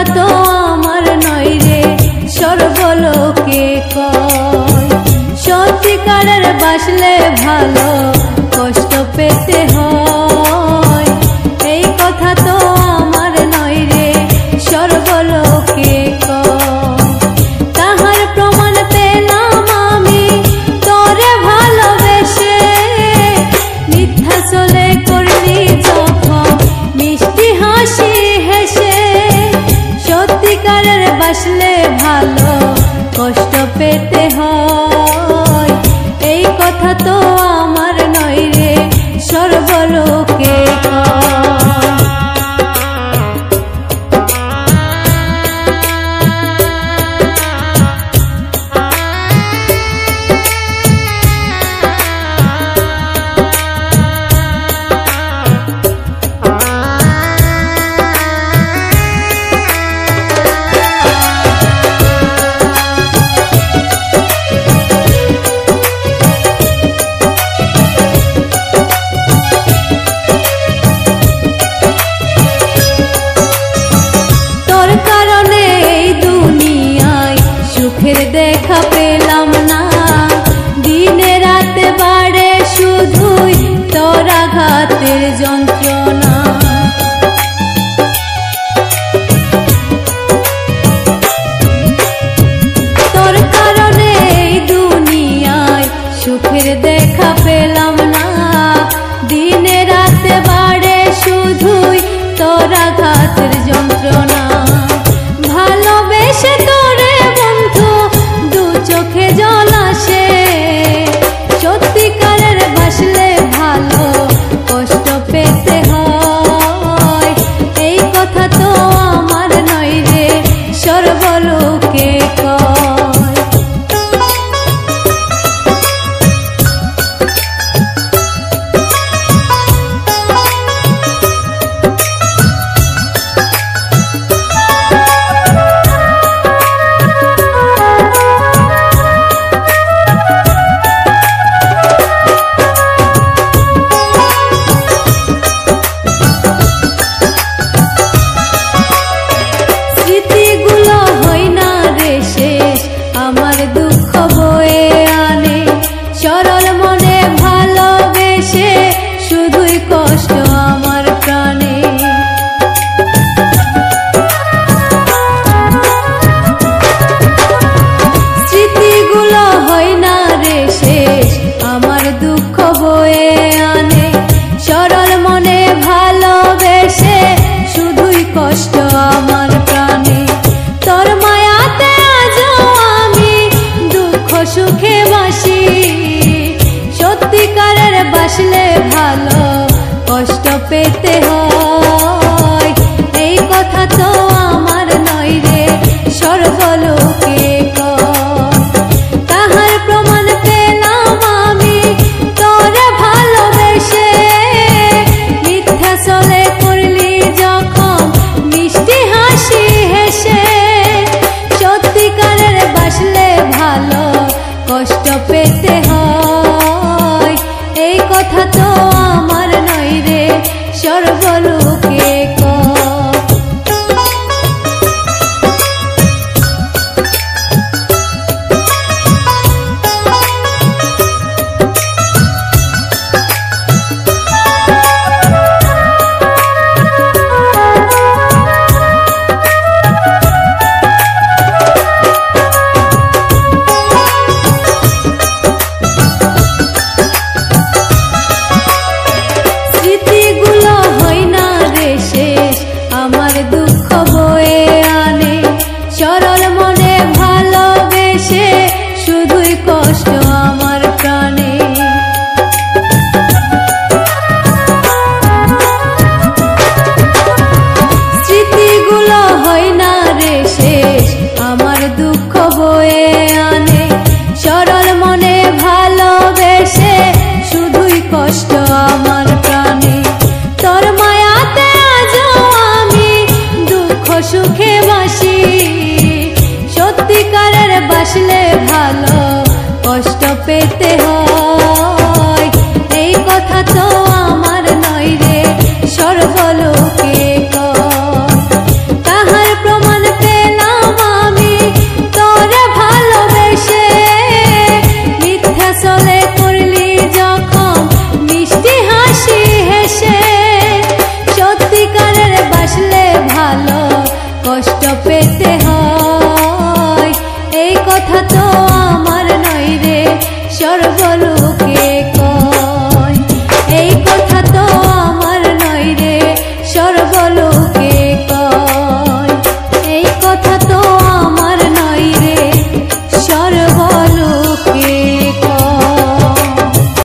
কথা তো আমার নয় রে সর্বলোকে কয়। সত্যিকারের বাসলে ভালো কষ্ট পেতে হয়, এই কথা তো আমার নয় রে সর্বলোকে কয়। তাহার প্রমাণ পেলাম আমি তোরে ভালোবেসে, মিথ্যা চলে করলি যখন মিষ্টি হাসি হেসে। সত্যিকারের বাসলে ভালো কষ্ট পেতে হয়, এই কথা তো আমার নয় রে সর্বলোকে কয়। দেখা পেলাম না দিনে রাতে বাড়ে শুধুই তোর আঘাতের যন্ত্রণা। তোর কারণে এই দুনিয়ায় সুখের দেখা পেলাম না, দিনে রাতে বাড়ে শুধুই তোর আঘাতের যন্ত্রণা। ভালোবেসে তোরে বন্ধু দু চোখে জল আসে, সত্যিকারের বাসলে ভালো কষ্ট পেতে হয়, এই কথা তো আমার নয় রে সর্বলোকে কয়। স্মৃতিগুলো হয় না রে শেষ আমার দুঃখ বয়ে আনে, সরল মনে ভালোবেসে শুধুই কষ্ট আমার প্রাণে। স্মৃতিগুলো হয় না রে শেষ আমার দুঃখ বয়ে আনে, সরল মনে ভালোবেসে শুধুই কষ্ট আমার প্রাণে। তোর মায়াতে আজও আমি দুঃখ সুখে বাসি, সত্যিকারের বাসলে ভালো কষ্ট পেতে হয়, এই কথা তো আমার নয় রে সর্বলোকে কয়। তাহার প্রমাণ পেলাম আমি তোরে ভালোবেসে, মিথ্যা চলে করলি যখন মিষ্টি হাসি হেসে। সত্যিকারের বাসলে ভালো কষ্ট পেতে হয়, এই কথা তো আমার নয় রে সর্বলোকে কয়। স্মৃতিগুলো হয় না রে শেষ আমার দুঃখ বয়ে আনে, সরল মনে ভালোবেসে শুধুই কষ্ট আমার প্রাণে। স্মৃতিগুলো হয় না রে শেষ আমার দুঃখ বয়ে আনে, সরল মনে ভালোবেসে শুধুই কষ্ট আমার প্রাণে। তোর মায়াতে আজও আমি দুঃখ সুখে বাসি, সত্যিকারের বাসলে ভালো কষ্ট পেতে হয়, এই কথা তো আমার নয় রে সর্বলোকে